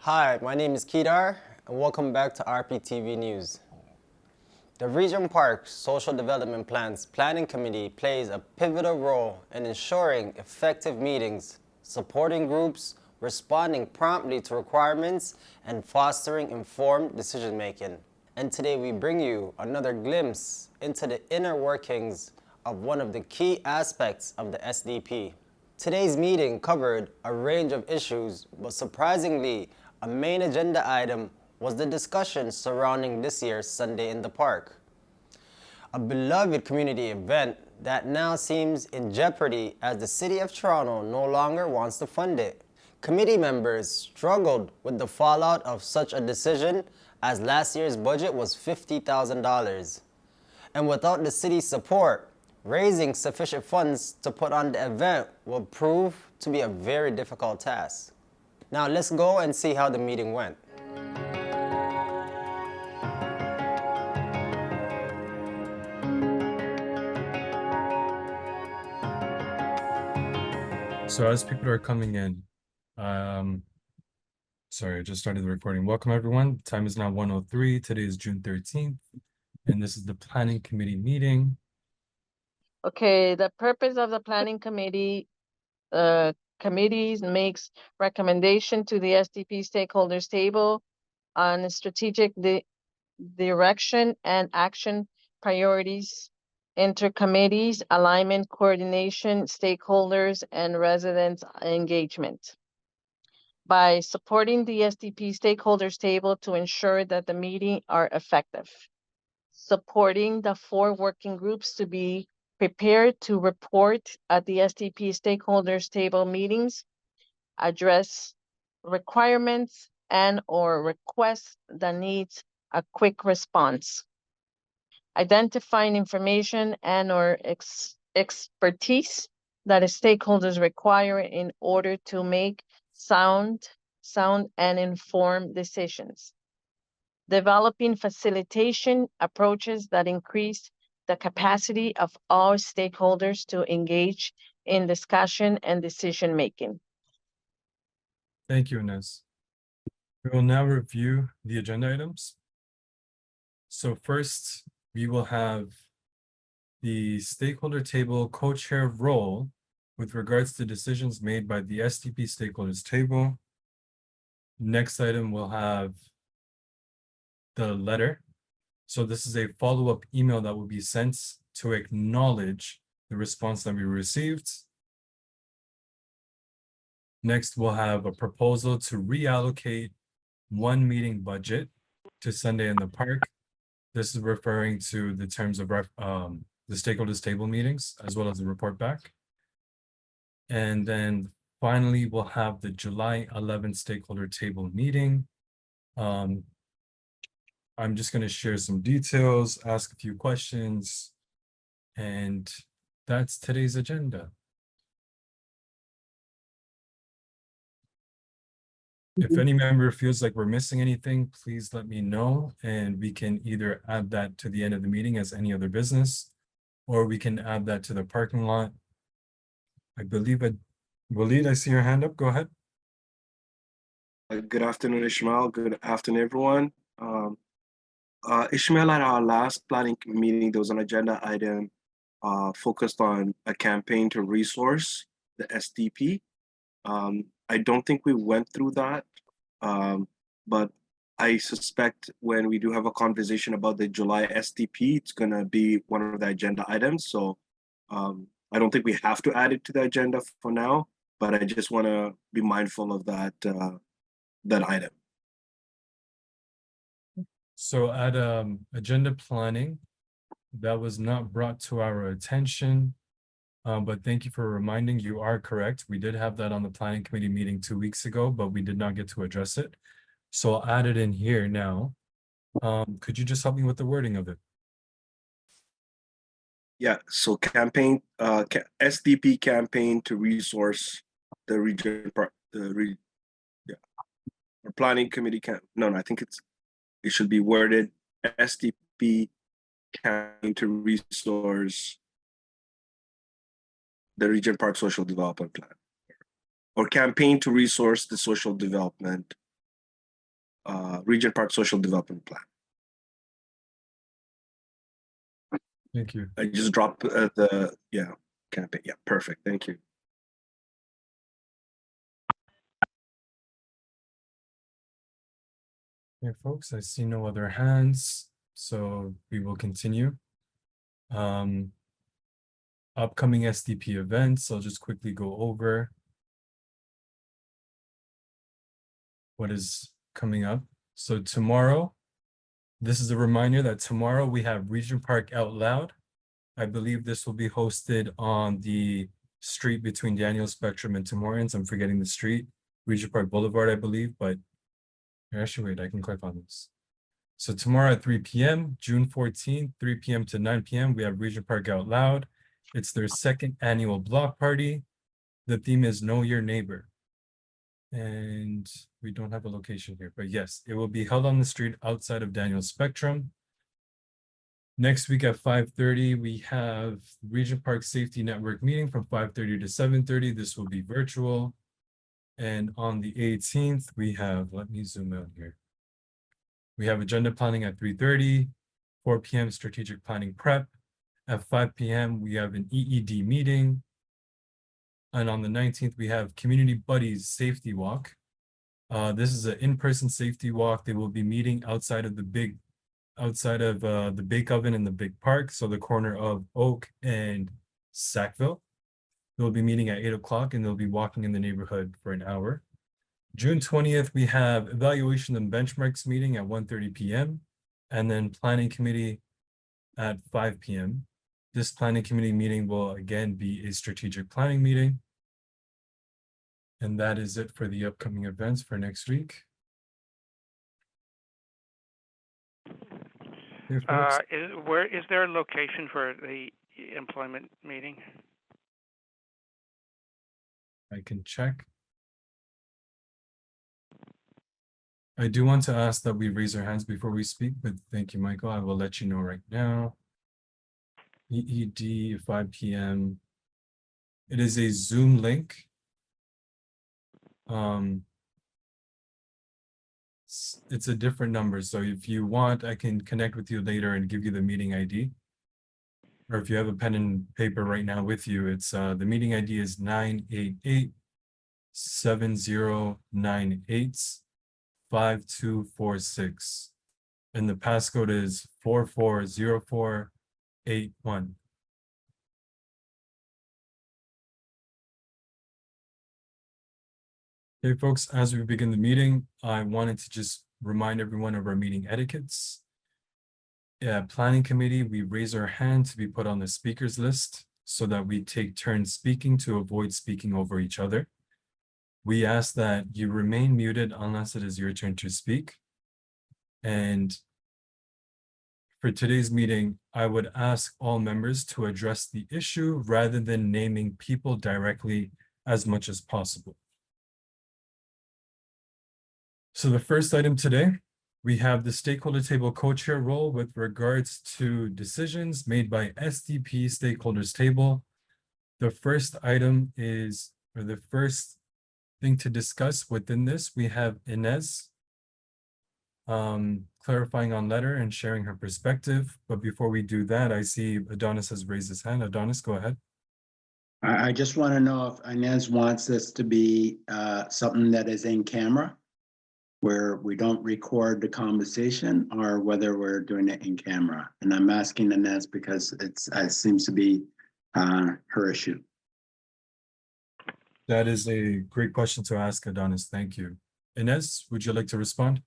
Hi, my name is Kedar, and welcome back to rptv News. The Regent Park Social Development Plans Planning Committee plays a pivotal role in ensuring effective meetings, supporting groups, responding promptly to requirements, and fostering informed decision-making. And today we bring you another glimpse into the inner workings of one of the key aspects of the SDP. Today's meeting covered a range of issues, but surprisingly, a main agenda item was the discussion surrounding this year's Sunday in the Park, a beloved community event that now seems in jeopardy as the City of Toronto no longer wants to fund it. Committee members struggled with the fallout of such a decision as last year's budget was $50,000. And without the city's support, raising sufficient funds to put on the event will prove to be a very difficult task. Now let's go and see how the meeting went. So as people are coming in, sorry, I just started the recording. Welcome everyone. Time is now 1:03. Today is June 13th, and this is the Planning Committee meeting. Okay, the purpose of the planning committee, committees makes recommendation to the SDP Stakeholders Table on strategic direction and action priorities, intercommittees, alignment, coordination, stakeholders, and residents engagement. By supporting the SDP Stakeholders Table to ensure that the meeting are effective. Supporting the 4 working groups to be prepared to report at the SDP Stakeholders Table meetings, address requirements and/or requests that needs a quick response. Identifying information and/or expertise that stakeholders require in order to make sound and informed decisions. Developing facilitation approaches that increase the capacity of all stakeholders to engage in discussion and decision-making. Thank you, Inez. We will now review the agenda items. So first, we will have the stakeholder table co-chair role with regards to decisions made by the SDP Stakeholders Table. Next item will have the letter. So this is a follow-up email that will be sent to acknowledge the response that we received. Next, we'll have a proposal to reallocate 1 meeting budget to Sunday in the Park. This is referring to the terms of the stakeholders table meetings, as well as the report back. And then finally, we'll have the July 11th stakeholder table meeting. I'm just going to share some details, ask a few questions, and that's today's agenda. If any member feels like we're missing anything, please let me know, and we can either add that to the end of the meeting as any other business, or we can add that to the parking lot. I believe Walid, I see your hand up. Go ahead. Good afternoon, Ishmael. Good afternoon, everyone. Ishmael, at our last planning meeting, there was an agenda item focused on a campaign to resource the SDP. I don't think we went through that, but I suspect when we do have a conversation about the July SDP, it's going to be one of the agenda items. So I don't think we have to add it to the agenda for now, but I just want to be mindful of that, that item. So at agenda planning, that was not brought to our attention, but thank you for reminding. You are correct. We did have that on the planning committee meeting 2 weeks ago, but we did not get to address it. So I'll add it in here now. Could you just help me with the wording of it? Yeah, so campaign, SDP campaign to resource the Regent Park, or planning committee I think it should be worded SDP campaign to resource the Regent Park Social Development Plan, or campaign to resource the social development Regent Park Social Development Plan. Thank you. I just dropped the campaign. Yeah, perfect. Thank you. Okay, folks, I see no other hands, so we will continue. Upcoming SDP events, I'll just quickly go over what is coming up. So tomorrow, this is a reminder that tomorrow we have Regent Park Out Loud. I believe this will be hosted on the street between Daniel Spectrum and Tim Hortons. I'm forgetting the street, Regent Park Boulevard, I believe, but actually, wait, I can click on this. So tomorrow at 3 p.m., June 14th, 3 p.m. to 9 p.m., we have Regent Park Out Loud. It's their second annual block party. The theme is Know Your Neighbor. And we don't have a location here, but yes, it will be held on the street outside of Daniel Spectrum. Next week at 5:30, we have Regent Park Safety Network meeting from 5:30 to 7:30. This will be virtual. And on the 18th, we have, let me zoom out here. We have agenda planning at 3:30, 4 p.m. strategic planning prep. At 5 p.m., we have an EED meeting. And on the 19th, we have Community Buddies Safety Walk. This is an in-person safety walk. They will be meeting outside of the big bake oven in the big park, so the corner of Oak and Sackville. They'll be meeting at 8 o'clock and they'll be walking in the neighborhood for an hour. June 20th, we have evaluation and benchmarks meeting at 1:30 p.m. and then planning committee at 5 p.m. This planning committee meeting will again be a strategic planning meeting. And that is it for the upcoming events for next week. Okay, folks. Where is there a location for the employment meeting? I can check. I do want to ask that we raise our hands before we speak, but thank you, Michael. I will let you know right now. EED 5 p.m. It is a Zoom link. It's a different number, so if you want, I can connect with you later and give you the meeting ID. Or if you have a pen and paper right now with you, it's the meeting ID is 988-7098-5246. And the passcode is 440481. Okay, folks, as we begin the meeting, I wanted to just remind everyone of our meeting etiquettes. Planning committee, we raise our hand to be put on the speakers list so that we take turns speaking to avoid speaking over each other. We ask that you remain muted unless it is your turn to speak. And for today's meeting, I would ask all members to address the issue rather than naming people directly as much as possible. So the first item today, we have the stakeholder table co-chair role with regards to decisions made by SDP Stakeholders Table. The first item is, or the first thing to discuss within this, we have Inez clarifying on letter and sharing her perspective. But before we do that, I see Adonis has raised his hand. Adonis, go ahead. I just want to know if Inez wants this to be something that is in camera, where we don't record the conversation, or whether we're doing it in camera. And I'm asking Inez because it seems to be her issue. That is a great question to ask, Adonis. Thank you. Inez, would you like to respond?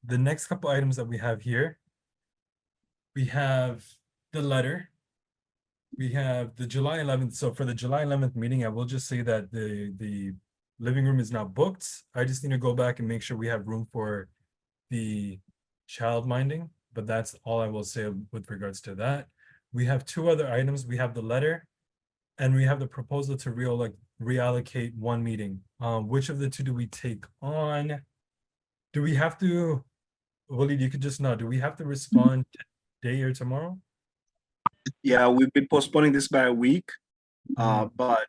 The next couple items that we have here, we have the letter. We have the July 11th. So for the July 11th meeting, I will just say that the living room is now booked. I just need to go back and make sure we have room for the child minding, but that's all I will say with regards to that. We have two other items. We have the letter and we have the proposal to reallocate one meeting. Which of the two do we take on? Do we have to, Waleed, you could just know, do we have to respond today or tomorrow? Yeah, we've been postponing this by a week. But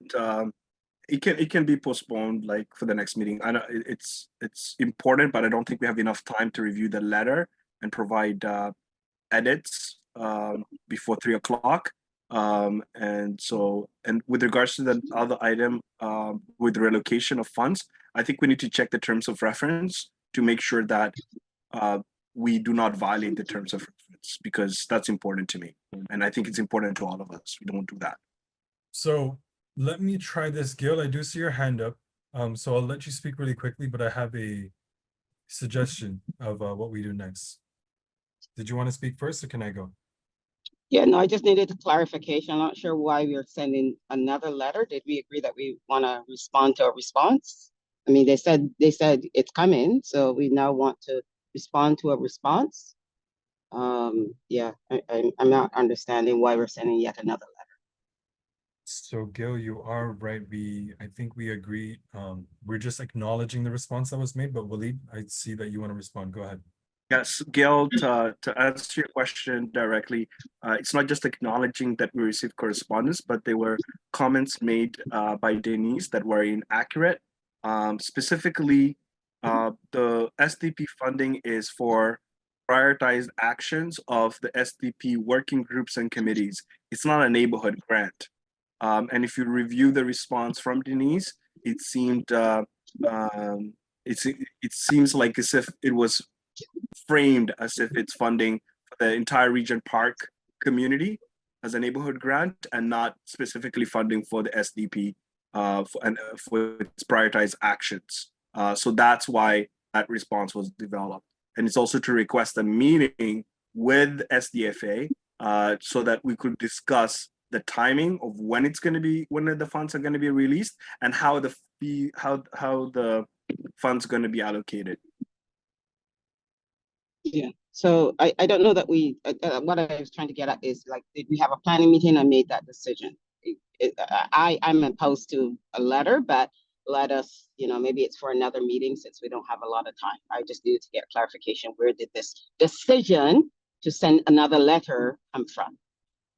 it can be postponed like for the next meeting. I know it's important, but I don't think we have enough time to review the letter and provide edits before 3 o'clock. And with regards to the other item with relocation of funds, I think we need to check the terms of reference to make sure that we do not violate the terms of reference, because that's important to me. And I think it's important to all of us. We don't do that. So let me try this, Gil. I do see your hand up. So I'll let you speak really quickly, but I have a suggestion of what we do next. Did you want to speak first, or can I go? Yeah, no, I just needed a clarification. I'm not sure why we are sending another letter. Did we agree that we want to respond to a response? I mean, they said it's coming, so we now want to respond to a response. Yeah, I'm not understanding why we're sending yet another letter. So Gil, you are right. I think we agree. We're just acknowledging the response that was made, but Waleed, I see that you want to respond. Go ahead. Yes, Gail, to answer your question directly, it's not just acknowledging that we received correspondence, but there were comments made by Denise that were inaccurate. Specifically, the SDP funding is for prioritized actions of the SDP working groups and committees. It's not a neighborhood grant. And if you review the response from Denise, it seemed it seems like as if it was framed as if it's funding for the entire Regent Park community as a neighborhood grant, and not specifically funding for the SDP for its prioritized actions. So that's why that response was developed. And it's also to request a meeting with SDFA so that we could discuss the timing of when the funds are going to be released, and how the funds going to be allocated. Yeah, so I don't know that what I was trying to get at is, like, did we have a planning meeting and made that decision? I'm opposed to a letter, but let us, maybe it's for another meeting since we don't have a lot of time. I just needed to get clarification. Where did this decision to send another letter come from?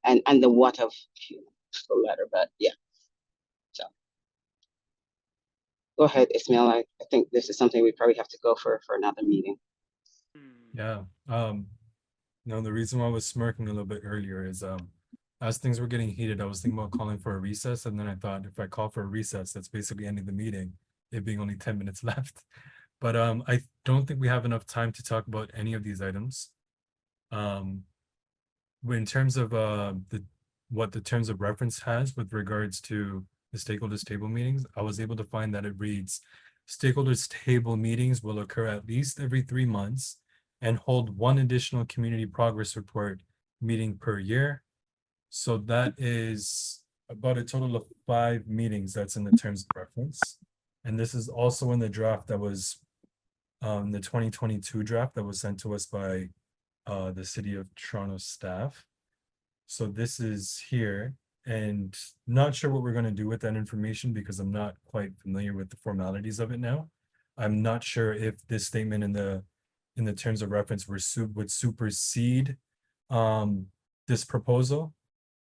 And the what of the letter, but yeah. So go ahead, Ismail. I think this is something we probably have to go for another meeting. Yeah. No, the reason why I was smirking a little bit earlier is as things were getting heated, I was thinking about calling for a recess, and then I thought if I call for a recess, that's basically ending the meeting, it being only 10 minutes left. But I don't think we have enough time to talk about any of these items. In terms of what the terms of reference has with regards to the stakeholders table meetings, I was able to find that it reads, stakeholders table meetings will occur at least every 3 months and hold one additional community progress report meeting per year. So that is about a total of 5 meetings that's in the terms of reference. And this is also in the draft that was the 2022 draft that was sent to us by the City of Toronto staff. So this is here, and not sure what we're going to do with that information because I'm not quite familiar with the formalities of it now. I'm not sure if this statement in the terms of reference would supersede this proposal,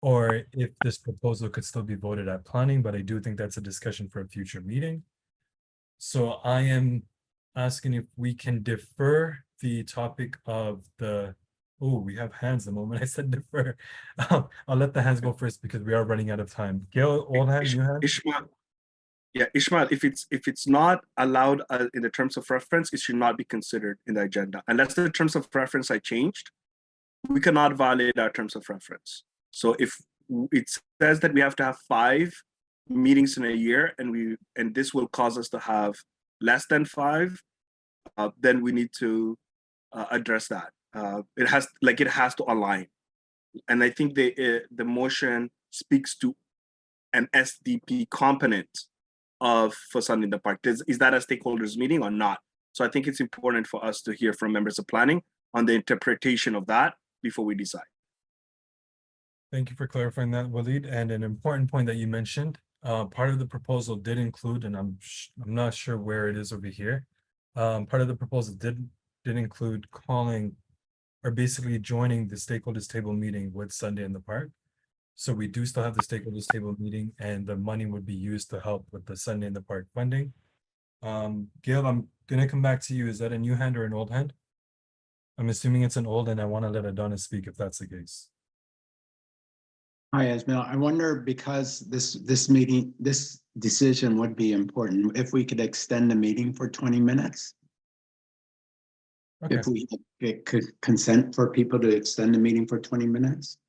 or if this proposal could still be voted at planning, but I do think that's a discussion for a future meeting. So I am asking if we can defer the topic of the, oh, we have hands the moment I said defer. I'll let the hands go first because we are running out of time. Gail, old hand, new hand? Ishmael, if it's not allowed in the terms of reference, it should not be considered in the agenda. Unless the terms of reference are changed, we cannot violate our terms of reference. So if it says that we have to have 5 meetings in a year, and this will cause us to have less than 5, then we need to address that. It has to align. And I think the motion speaks to an SDP component for Sun in the Park. Is that a stakeholders meeting or not? So I think it's important for us to hear from members of planning on the interpretation of that before we decide. Thank you for clarifying that, Waleed. And an important point that you mentioned, part of the proposal did include, and I'm not sure where it is over here. Part of the proposal did include calling, or basically joining the stakeholders table meeting with Sunday in the Park. So we do still have the stakeholders table meeting, and the money would be used to help with the Sunday in the Park funding. Gail, I'm gonna come back to you. Is that a new hand or an old hand? I'm assuming it's an old, and I want to let Adonis speak if that's the case. Hi, Esmail. I wonder, because this decision would be important, if we could extend the meeting for 20 minutes? Okay. If we could consent for people to extend the meeting for 20 minutes?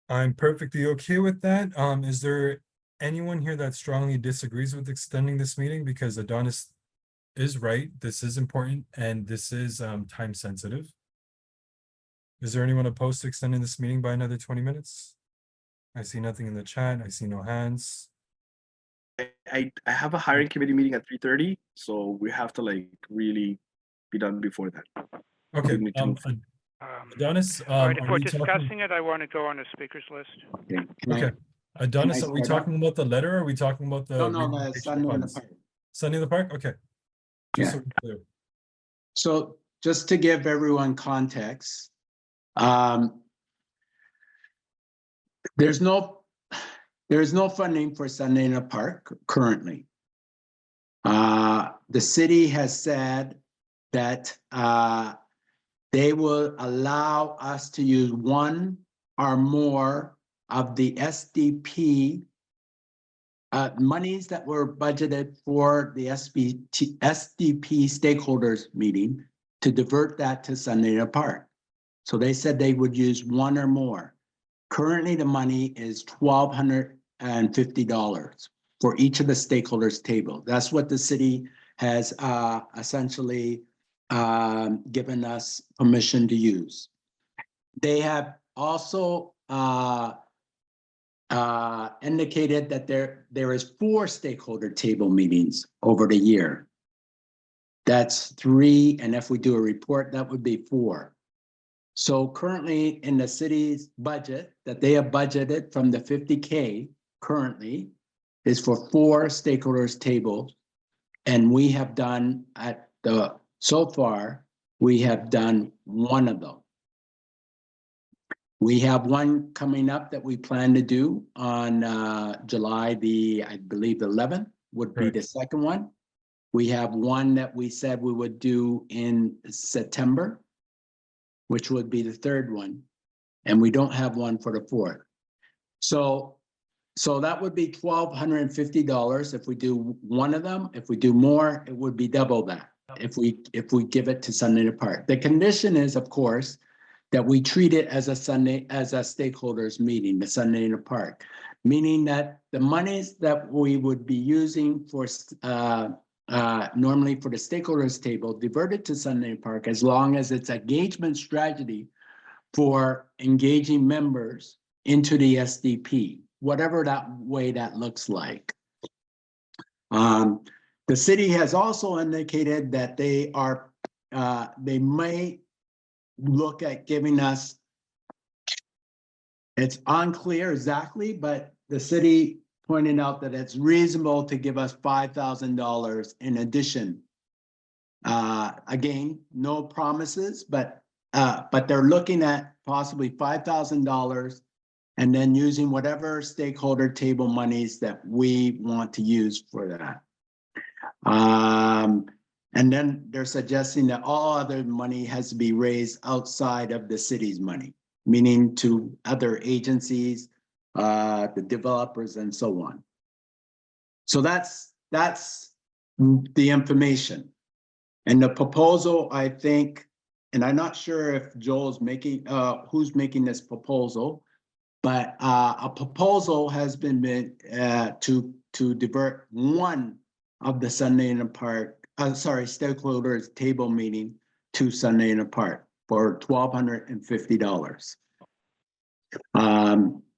I'm perfectly okay with that. Is there anyone here that strongly disagrees with extending this meeting? Because Adonis is right, this is important, and this is time sensitive. Is there anyone opposed to extending this meeting by another 20 minutes? I see nothing in the chat. I see no hands. I have a hiring committee meeting at 3:30, so we have to like really be done before that. Okay, We need to move. Adonis, All right, if are we're we talking? discussing it, I want to go on the speakers list. Okay. Can I- Okay, Adonis, are we start talking about the letter, or are we talking about the? No, the relocation of Sunday in the funds? Park. Sunday in the Park, okay. Just Yeah. so we're clear. So just to give everyone context, there's no funding for Sunday in the Park currently. The city has said that they will allow us to use one or more of the SDP monies that were budgeted for the SDP stakeholders meeting to divert that to Sunday in the Park. So they said they would use one or more. Currently, the money is $1,250 for each of the stakeholders table. That's what the city has essentially given us permission to use. They have also indicated that there is 4 stakeholder table meetings over the year. That's 3, and if we do a report, that would be 4. So currently in the city's budget that they have budgeted from the 50K currently is for 4 stakeholders tables. And we have done so far, we have done 1 of them. We have one coming up that we plan to do on July I believe 11th would be the second one. We have one that we said we would do in September, which would be the 3rd one. And we don't have one for the 4th. So that would be $1,250 if we do one of them. If we do more, it would be double that if we give it to Sunday in the Park. The condition is, of course, that we treat it as a stakeholders meeting, the Sunday in the Park, meaning that the monies that we would be using for normally for the stakeholders table diverted to Sunday in the Park, as long as it's engagement strategy for engaging members into the SDP, whatever that way that looks like. The city has also indicated that they may look at giving us, it's unclear exactly, but the city pointed out that it's reasonable to give us $5,000 in addition. Again, no promises, but they're looking at possibly $5,000 and then using whatever stakeholder table monies that we want to use for that. And then they're suggesting that all other money has to be raised outside of the city's money, meaning to other agencies, the developers, and so on. So that's the information. And the proposal, I think, and I'm not sure if Joel's making, who's making this proposal, but a proposal has been made to divert one of the Sunday in the Park, stakeholders table meeting to Sunday in the Park for $1,250.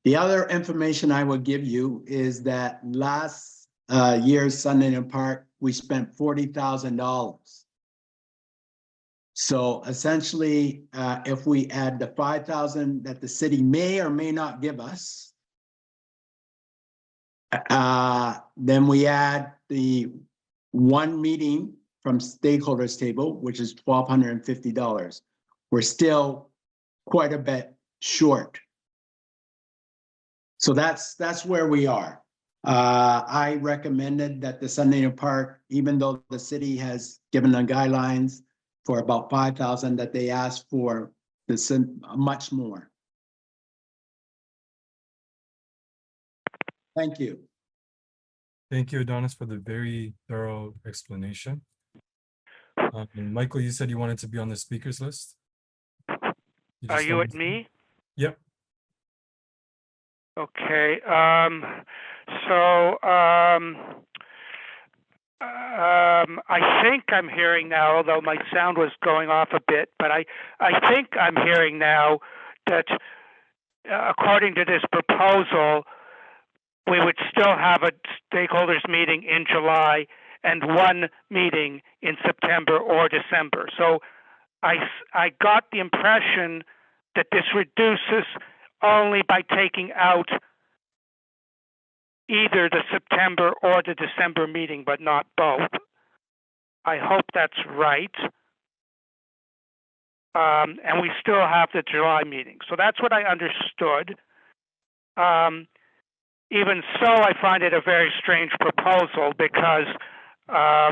The other information I will give you is that last year's Sunday in the Park, we spent $40,000. So essentially, if we add the $5,000 that the city may or may not give us, then we add the one meeting from stakeholders table, which is $1,250. We're still quite a bit short So that's where we are. I recommended that the Sunday Park, even though the city has given the guidelines for about 5,000, that they asked for this much more. Thank you. Thank you, Adonis, for the very thorough explanation. And Michael, you said you wanted to be on the speakers list? Are you at me? Yep. Okay, I think I'm hearing now, although my sound was going off a bit, but I think I'm hearing now that according to this proposal, we would still have a stakeholders meeting in July and one meeting in September or December. So I got the impression that this reduces only by taking out either the September or the December meeting, but not both. I hope that's right. And we still have the July meeting. So that's what I understood. Even so, I find it a very strange proposal because I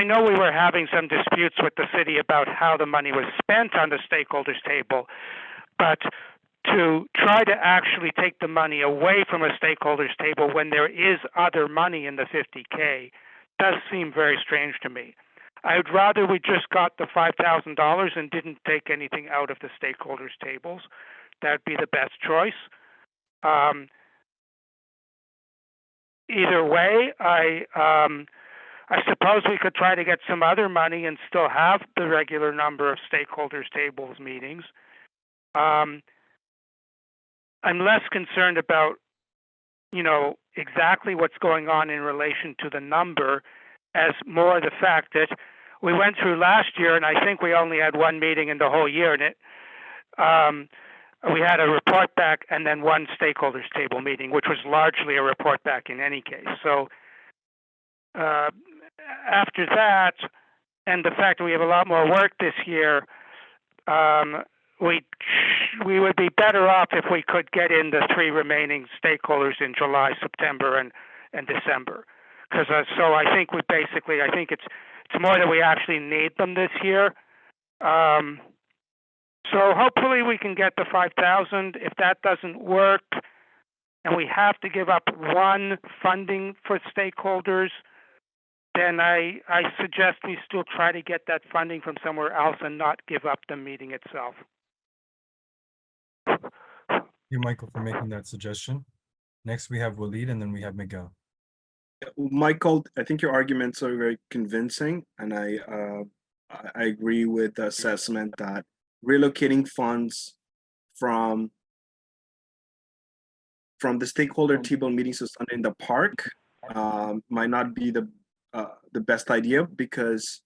know we were having some disputes with the city about how the money was spent on the stakeholders table, but to try to actually take the money away from a stakeholders table when there is other money in the 50K does seem very strange to me. I would rather we just got the $5,000 and didn't take anything out of the stakeholders tables. That would be the best choice. Either way, I suppose we could try to get some other money and still have the regular number of stakeholders tables meetings. I'm less concerned about, exactly what's going on in relation to the number, as more the fact that we went through last year, and I think we only had one meeting in the whole year, and we had a report back and then one stakeholders table meeting, which was largely a report back in any case. So after that, and the fact that we have a lot more work this year, we would be better off if we could get in the three remaining stakeholders in July, September, and December. Because so I think it's more that we actually need them this year. So hopefully we can get the 5,000. If that doesn't work, and we have to give up one funding for stakeholders, then I suggest we still try to get that funding from somewhere else and not give up the meeting itself. Thank you, Michael, for making that suggestion. Next, we have Walid, and then we have Miguel. Michael, I think your arguments are very convincing, and I agree with the assessment that relocating funds from the stakeholder table meetings to Sunday in the Park might not be the best idea, because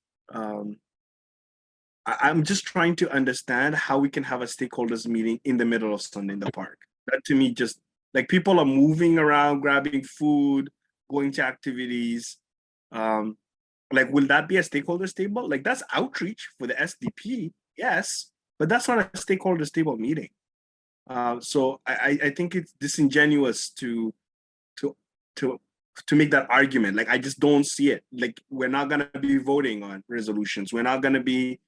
I'm just trying to understand how we can have a stakeholders meeting in the middle of Sunday in the Park. That to me, just like, people are moving around, grabbing food, going to activities. Like, will that be a stakeholders table? Like, that's outreach for the SDP, yes, but that's not a stakeholders table meeting. So I think it's disingenuous to make that argument. Like, I just don't see it. Like, we're not gonna be voting on resolutions. We're not gonna be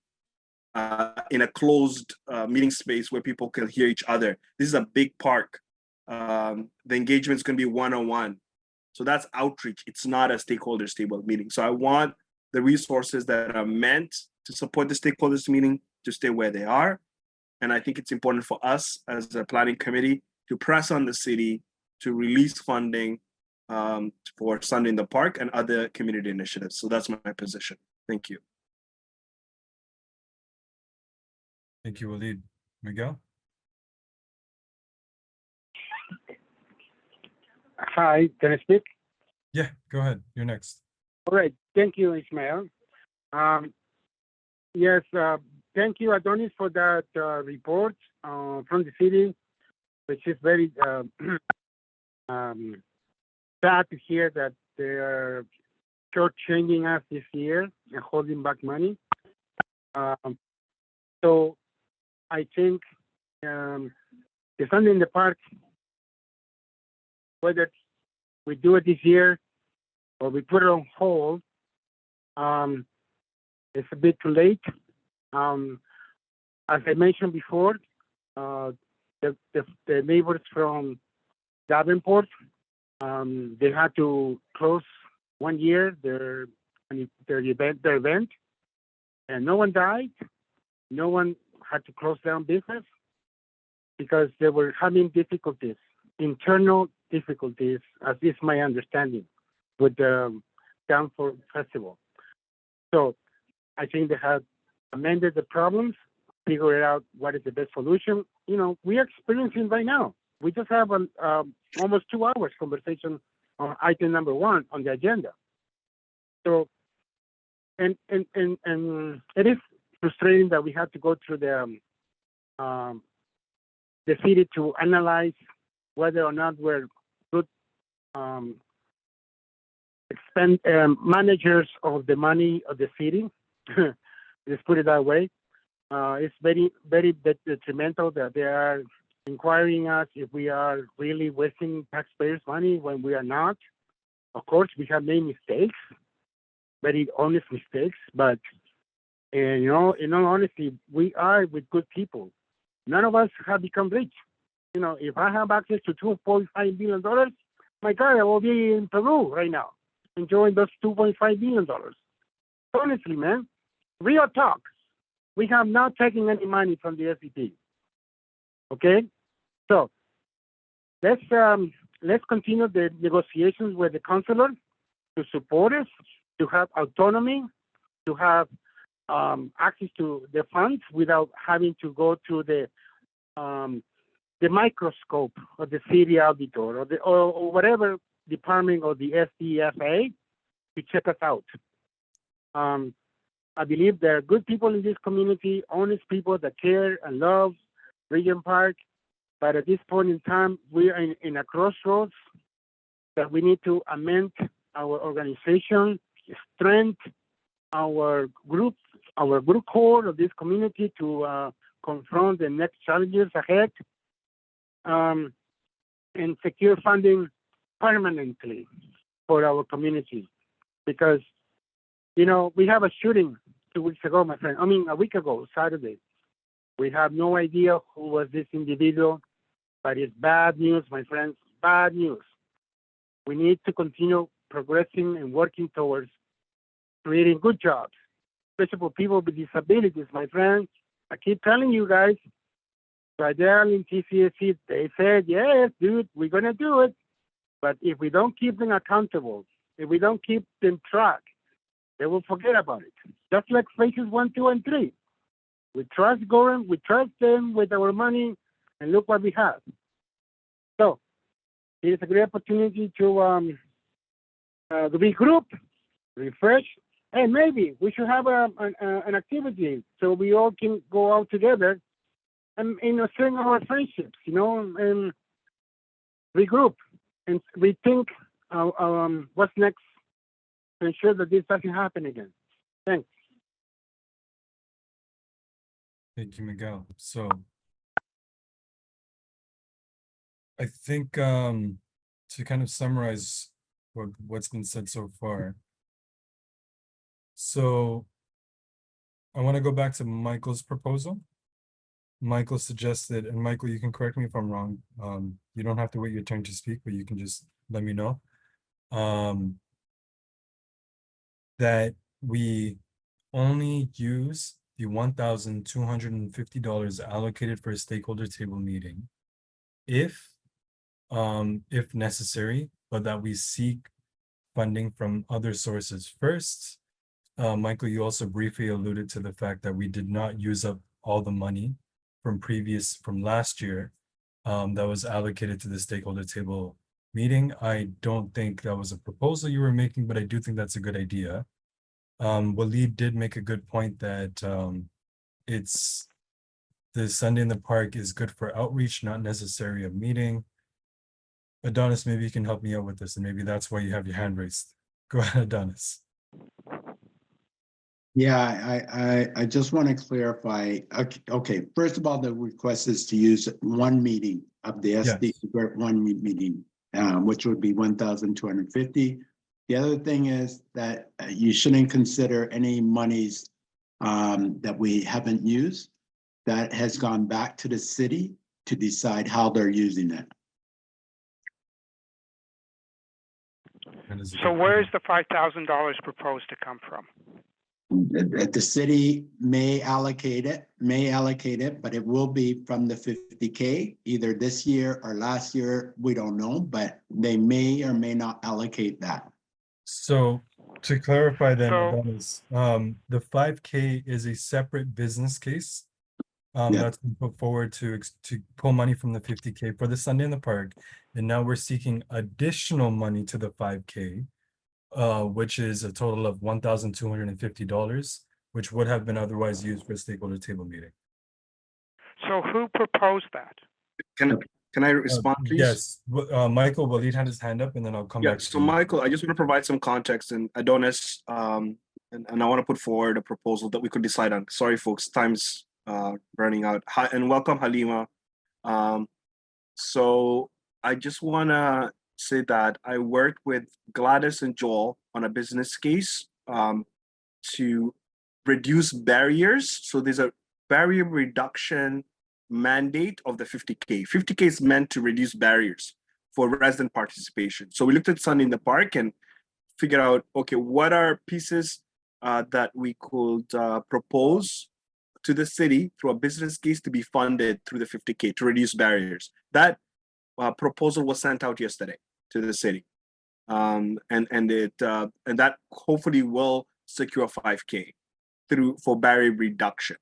in a closed meeting space where people can hear each other. This is a big park. The engagement is gonna be one-on-one. So that's outreach. It's not a stakeholders table meeting. So I want the resources that are meant to support the stakeholders meeting to stay where they are. And I think it's important for us as a planning committee to press on the city to release funding for Sunday in the Park and other community initiatives. So that's my position. Thank you. Thank you, Walid. Miguel? Hi, can I speak? Yeah, go ahead. You're next. All right. Thank you, Ismael. Yes, thank you, Adonis, for that report from the city, which is very sad to hear that they are shortchanging us this year and holding back money. So I think the the Sunday in the Park, whether we do it this year or we put it on hold, it's a bit too late. As I mentioned before, the neighbors from Davenport, they had to close 1 year their event, and no one died. No one had to close down business because they were having difficulties, internal difficulties, as is my understanding, with the Downford Festival. So I think they have amended the problems, figured out what is the best solution. You know, we are experiencing right now. We just have an almost 2 hours conversation on item number 1 on the agenda. So, and it is frustrating that we have to go through the city to analyze whether or not we're good managers of the money of the city. Let's put it that way. It's very, very detrimental that they are inquiring us if we are really wasting taxpayers' money when we are not. Of course, we have made mistakes, very honest mistakes, but you know, in all honesty, we are with good people. None of us have become rich. You know, if I have access to $2.5 billion, my God, I will be in Peru right now, enjoying those $2.5 billion. Honestly, man, real talk. We have not taken any money from the SDP. Okay, so let's continue the negotiations with the councilor to support us, to have autonomy, to have access to the funds without having to go through the microscope of the city auditor or whatever department of the SDFA to check us out. I believe there are good people in this community, honest people that care and love Regent Park, but at this point in time, we are in a crossroads that we need to amend our organization, strengthen our group core of this community to confront the next challenges ahead, and secure funding permanently for our community. Because, you know, we have a shooting 2 weeks ago, my friend. I mean, a week ago, Saturday. We have no idea who was this individual, but it's bad news, my friends, bad news. We need to continue progressing and working towards creating good jobs, especially for people with disabilities, my friends. I keep telling you guys, right there in TCSC, they said, yes, dude, we're going to do it. But if we don't keep them accountable, if we don't keep them track, they will forget about it. Just like phases 1, 2, and 3. We trust government, we trust them with our money, and look what we have. So it is a great opportunity to regroup, refresh, and maybe we should have an activity so we all can go out together and, you know, strengthen our friendships, you know, and regroup and rethink what's next to ensure that this doesn't happen again. Thanks. Thank you, Miguel. So I think to kind of summarize what's been said so far. So I want to go back to Michael's proposal. Michael suggested, and Michael, you can correct me if I'm wrong. You don't have to wait your turn to speak, but you can just let me know. That we only use the $1,250 allocated for a stakeholder table meeting if necessary, but that we seek funding from other sources first. Michael, you also briefly alluded to the fact that we did not use up all the money from last year that was allocated to the stakeholder table meeting. I don't think that was a proposal you were making, but I do think that's a good idea. Waleed did make a good point that it's the Sunday in the Park is good for outreach, not necessarily a meeting. Adonis, maybe you can help me out with this, and maybe that's why you have your hand raised. Go ahead, Adonis. Yeah, I just want to clarify. Okay, first of all, the request is to use one meeting of the SD divert one meeting, which would be 1,250. The other thing is that you shouldn't consider any monies that we haven't used that has gone back to the city to decide how they're using it. So where is the $5,000 proposed to come from? The city may allocate it, but it will be from the 50K, either this year or last year, we don't know, but they may or may not allocate that. So to clarify then, So- Adonis, the 5K is a separate business case. Yeah. That's been put forward to pull money from the 50K for the Sunday in the Park. And now we're seeking additional money to the 5K, which is a total of $1,250, which would have been otherwise used for a stakeholder table meeting. So who proposed that? Can I respond, please? Yes, Michael, Walid had his hand up and then I'll come Yeah, back to so you. Michael, I just want to provide some context, and Adonis, and I want to put forward a proposal that we could decide on. Sorry, folks, time's running out. Hi, and welcome, Halima. So I just want to say that I worked with Gladys and Joel on a business case to reduce barriers. So there's a barrier reduction mandate of the 50K. 50K is meant to reduce barriers for resident participation. So we looked at Sunday in the Park and figured out, okay, what are pieces that we could propose to the city through a business case to be funded through the 50K to reduce barriers. That proposal was sent out yesterday to the city, and that hopefully will secure 5K for barrier reduction,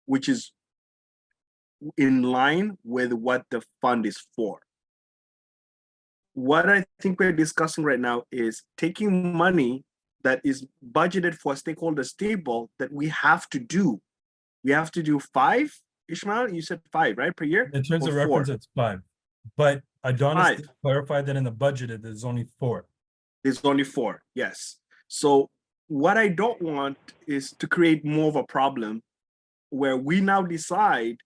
which is in line with what the fund is for. What I think we're discussing right now is taking money that is budgeted for stakeholders table that we have to do. We have to do 5, Ishmael, you said 5, right, per year? In terms Or of reference, 4? it's 5. But Adonis 5. did clarify that in the budget, there's only 4. There's only 4, yes. So what I don't want is to create more of a problem where we now decide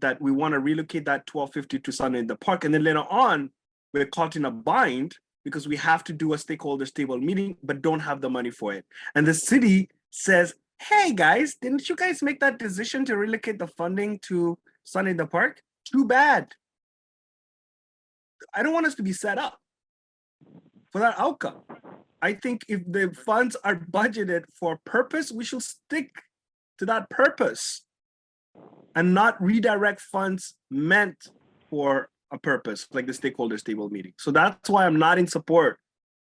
that we want to relocate that 1250 to Sunday in the Park, and then later on, we're caught in a bind because we have to do a stakeholders table meeting, but don't have the money for it. And the city says, hey guys, didn't you guys make that decision to relocate the funding to Sunday in the Park? Too bad. I don't want us to be set up for that outcome. I think if the funds are budgeted for a purpose, we should stick to that purpose and not redirect funds meant for a purpose, like the stakeholders table meeting. So that's why I'm not in support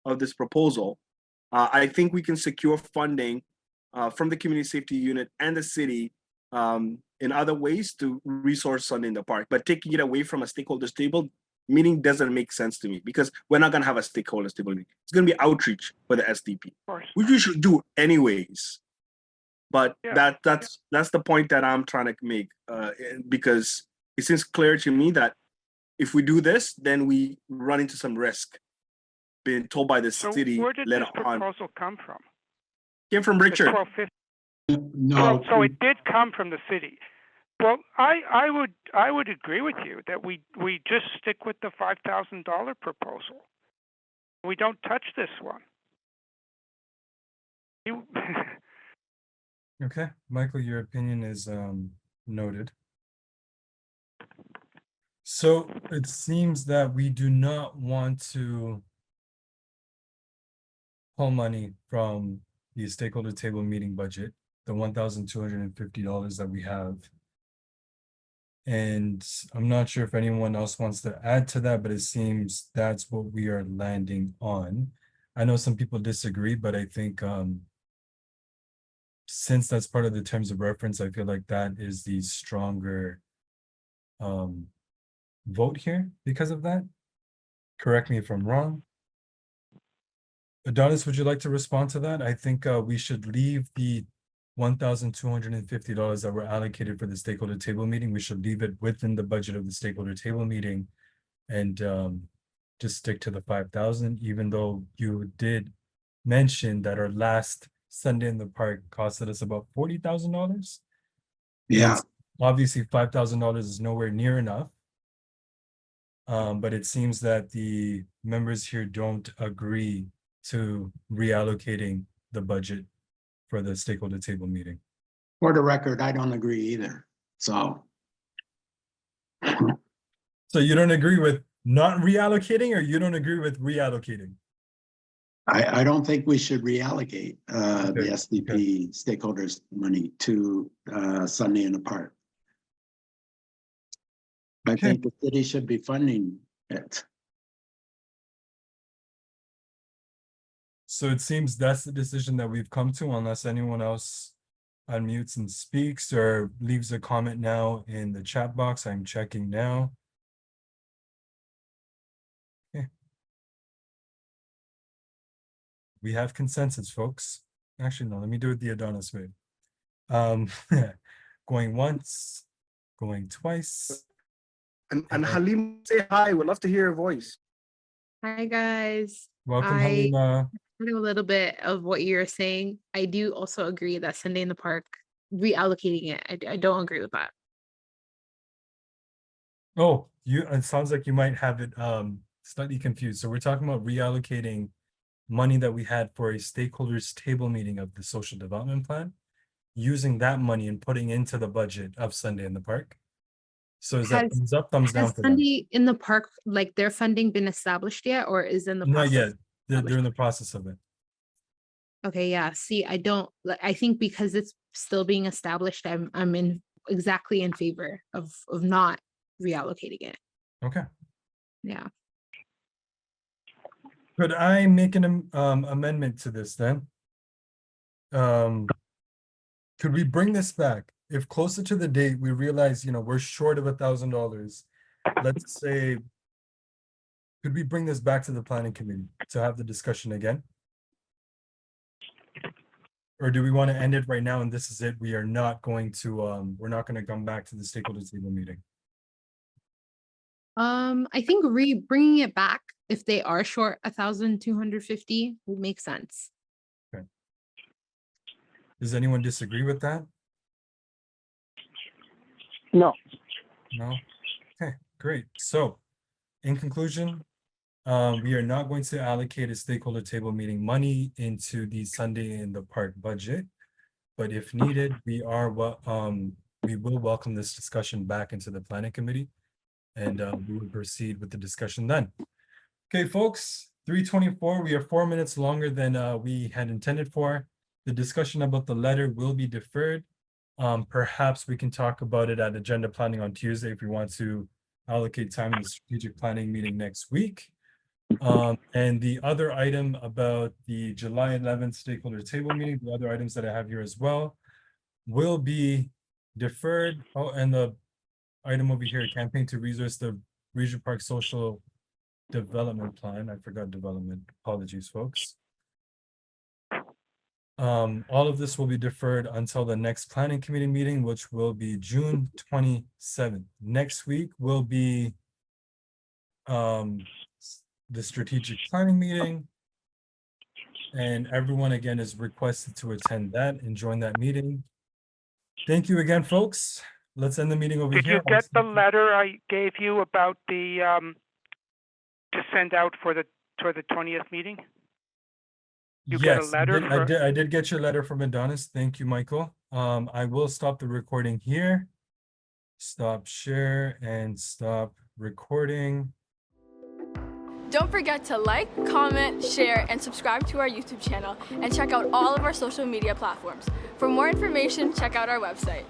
of this proposal. I think we can secure funding from the community safety unit and the city in other ways to resource Sunday in the Park, but taking it away from a stakeholders table meeting doesn't make sense to me because we're not going to have a stakeholders table meeting. It's going to be outreach for the SDP, which we should do anyways. But Yeah. that's the point that I'm trying to make because it seems clear to me that if we do this, then we run into some risk being told by the So city where did later this on. proposal come from? Came from The Richard. 1250. No, So it did come from the city. Well, I would agree with you that we just stick with the $5,000 proposal. We don't touch this one. Okay, Michael, your opinion is noted. So it seems that we do not want to pull money from the stakeholder table meeting budget, the $1,250 that we have. And I'm not sure if anyone else wants to add to that, but it seems that's what we are landing on. I know some people disagree, but I think since that's part of the terms of reference, I feel like that is the stronger vote here because of that. Correct me if I'm wrong. Adonis, would you like to respond to that? I think we should leave the $1,250 that were allocated for the stakeholder table meeting. We should leave it within the budget of the stakeholder table meeting and just stick to the 5,000, even though you did mention that our last Sunday in the Park costed us about $40,000. yeah, Obviously, $5,000 is nowhere near enough. But it seems that the members here don't agree to reallocating the budget for the stakeholder table meeting. For the record, I don't agree either, so. So you don't agree with not reallocating, or you don't agree with reallocating? I don't think we should reallocate the Okay, SDP stakeholders' money to Sunday in the Park. I Okay. think the city should be funding it. So it seems that's the decision that we've come to, unless anyone else unmutes and speaks or leaves a comment now in the chat box. I'm checking now. Okay. We have consensus, folks. Actually, no, let me do it the Adonis way. Going once, going twice. And Okay. Halim, say hi. We'd love to hear your voice. Hi, guys. Welcome, I Halima. heard a little bit of what you're saying. I do also agree that Sunday in the Park, reallocating it, I don't agree with that. Oh, it sounds like you might have it slightly confused. So we're talking about reallocating money that we had for a stakeholders table meeting of the social development plan, using that money and putting into the budget of Sunday in the Park. So is that Has- thumbs up, thumbs down Has for them? Sunday in the Park, like their funding been established yet, or is in the Not process? yet. They're in the process of it. Okay, yeah. See, I don't, I think because it's still being established, I'm exactly in favor of not reallocating it. Okay. Yeah. Could I make an amendment to this then? Could we bring this back? If closer to the date, we realize, we're short of $1,000, let's say, could we bring this back to the planning committee to have the discussion again? Or do we want to end it right now and this is it? We are not going to, we're not going to come back to the stakeholders table meeting. I think bringing it back, if they are short 1,250, will make sense. Does anyone disagree with that? No. No? Okay, great. So, in conclusion, we are not going to allocate a stakeholder table meeting money into the Sunday in the Park budget. But if needed, we will welcome this discussion back into the planning committee, and we will proceed with the discussion then. Okay, folks, 3:24, we are 4 minutes longer than we had intended for. The discussion about the letter will be deferred. Perhaps we can talk about it at agenda planning on Tuesday if we want to allocate time in the strategic planning meeting next week. And the other item about the July 11th stakeholder table meeting, the other items that I have here as well, will be deferred. Oh, and the item over here, campaign to resource the Regent Park Social Development Plan. I forgot development. Apologies, folks. All of this will be deferred until the next planning committee meeting, which will be June 27th. Next week will be the strategic planning meeting. And everyone again is requested to attend that and join that meeting. Thank you again, folks. Let's end the meeting over Did here. you get the letter I gave you about the to send out for the 20th meeting? You get a Yes, letter I did get your letter from Adonis. Thank you, Michael. I will stop the recording here. Stop share and stop recording. Don't forget to like, comment, share, and subscribe to our YouTube channel, and check out all of our social media platforms. For more information, check out our website.